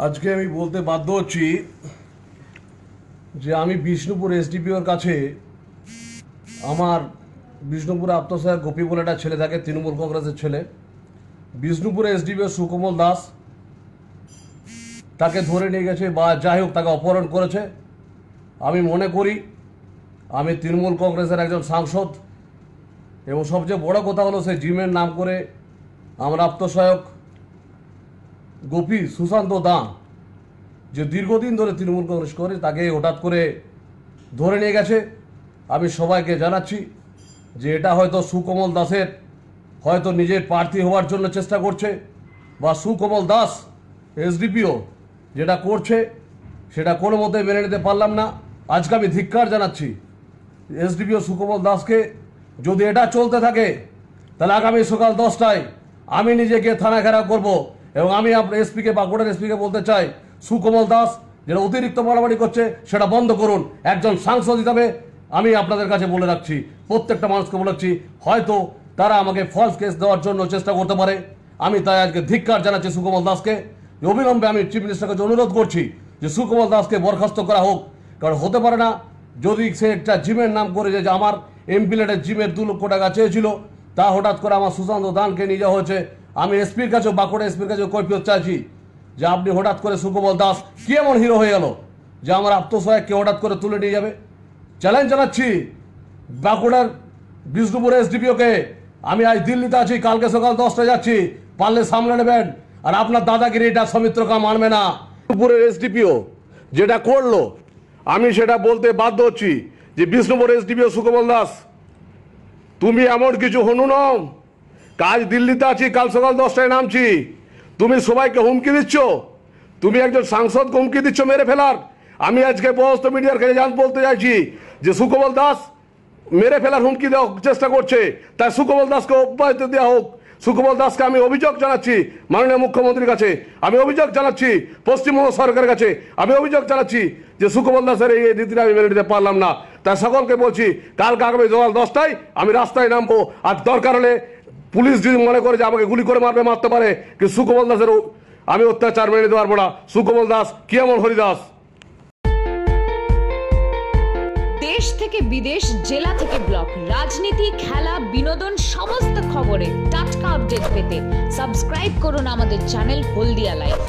আজকে আমি বলতে বাধ্য হচ্ছি যে আমি বিষ্ণুপুর এসডিপিওর কাছে আমার বিষ্ণুপুরে আত্মসহায়ক গোপী বলে একটা ছেলে থাকে, তৃণমূল কংগ্রেসের ছেলে। বিষ্ণুপুরে এসডিপিও সুকোমল দাস তাকে ধরে নিয়ে গেছে বা যাই হোক তাকে অপহরণ করেছে। আমি মনে করি আমি তৃণমূল কংগ্রেসের একজন সাংসদ এবং সবচেয়ে বড় কথা হলো সেই জিমের নাম করে আমার আত্মসহায়ক গোপী সুশান্ত দা যে দীর্ঘদিন ধরে তৃণমূল কংগ্রেস করে তাকে হঠাৎ করে ধরে নিয়ে গেছে। আমি সবাইকে জানাচ্ছি যে এটা হয়তো সুকোমল দাসের হয়তো নিজের প্রার্থী হওয়ার জন্য চেষ্টা করছে, বা সুকোমল দাস এসডিপিও যেটা করছে সেটা কোনো মতে মেনে নিতে পারলাম না। আজকে আমি ধিক্কার জানাচ্ছি এসডিপিও সুকোমল দাসকে। যদি এটা চলতে থাকে তাহলে আগামী সকাল 10টায় আমি নিজেকে থানা ঘেরাও করব এবং আমি আপনার এসপিকে বাঁকুড়ার এসপিকে বলতে চাই সুকোমল দাস যেটা অতিরিক্ত মারামারি করছে সেটা বন্ধ করুন। একজন সাংসদ হিসাবে আমি আপনাদের কাছে বলে রাখছি, প্রত্যেকটা মানুষকে বলে রাখছি, হয়তো তারা আমাকে ফলস কেস দেওয়ার জন্য চেষ্টা করতে পারে। আমি তাই আজকে ধিক্কার জানাচ্ছি সুকোমল দাসকে। অবিলম্বে আমি চিফ মিনিস্টারের কাছে অনুরোধ করছি যে সুকোমল দাসকে বরখাস্ত করা হোক। কারণ হতে পারে না যদি সে একটা জিমের নাম করে যে আমার এমপিলেটের জিমের 2 লক্ষ টাকা চেয়েছিল, তা হঠাৎ করে আমার সুশান্ত দানকে নিয়ে যাওয়া হয়েছে। আমি এসপির কাছেও বাঁকুড়া এসপির কাছেও কৈফিয়ত চাইছি যে আপনি হঠাৎ করে সুকোমল দাস কি এমন হিরো হয়ে গেল যে আমার আত্মসহায়ককে হঠাৎ করে তুলে নিয়ে যাবে। চ্যালেঞ্জ জানাচ্ছি বাঁকুড়ার বিষ্ণুপুরের এসডিপিওকে। আমি আজ দিল্লিতে আছি, কালকে সকাল 10টায় যাচ্ছি, পারলে সামলে নেবেন। আর আপনার দাদাগিরি এটা সৌমিত্রকা মানবে না। বিষ্ণুপুরের এসডিপিও যেটা করলো আমি সেটা বলতে বাধ্য হচ্ছি যে বিষ্ণুপুরের এসডিপিও সুকোমল দাস তুমি এমন কিছু হনু নও। কাজ দিল্লিতে আছি, কাল সকাল 10টায় নামছি, তুমি সবাইকে হুমকি দিচ্ছ, তুমি একজন সাংসদকে হুমকি দিচ্ছ মেরে ফেলার। আমি আজকে সমস্ত মিডিয়ার কাছে বলতে চাইছি যে সুকোমল দাস মেরে ফেলার হুমকি দেওয়ার চেষ্টা করছে, তাই সুকোমল দাসকে অব্যাহতি দেওয়া হোক। সুকোমল দাসকে আমি অভিযোগ জানাচ্ছি মাননীয় মুখ্যমন্ত্রীর কাছে, আমি অভিযোগ জানাচ্ছি পশ্চিমবঙ্গ সরকারের কাছে, আমি অভিযোগ জানাচ্ছি যে সুকোমল দাসের এই নীতিটা আমি মেনে নিতে পারলাম না। তাই সকলকে বলছি কালকে আগামী সকাল 10টায় আমি রাস্তায় নামবো। আর দরকার হলে পুলিশ যদি মনে করে যে আমাকে গুলি করে মারতে পারে, কিন্তু সুকোমল দাসের আমি অত্যাচার মেনে নিতে পারবো না। সুকোমল দাস কি এমন হরিদাস। দেশ থেকে বিদেশ, জেলা থেকে ব্লক, রাজনীতি, খেলা, বিনোদন সমস্ত খবরে টাটকা আপডেট পেতে সাবস্ক্রাইব করুন আমাদের চ্যানেল হলদিয়া লাইভ।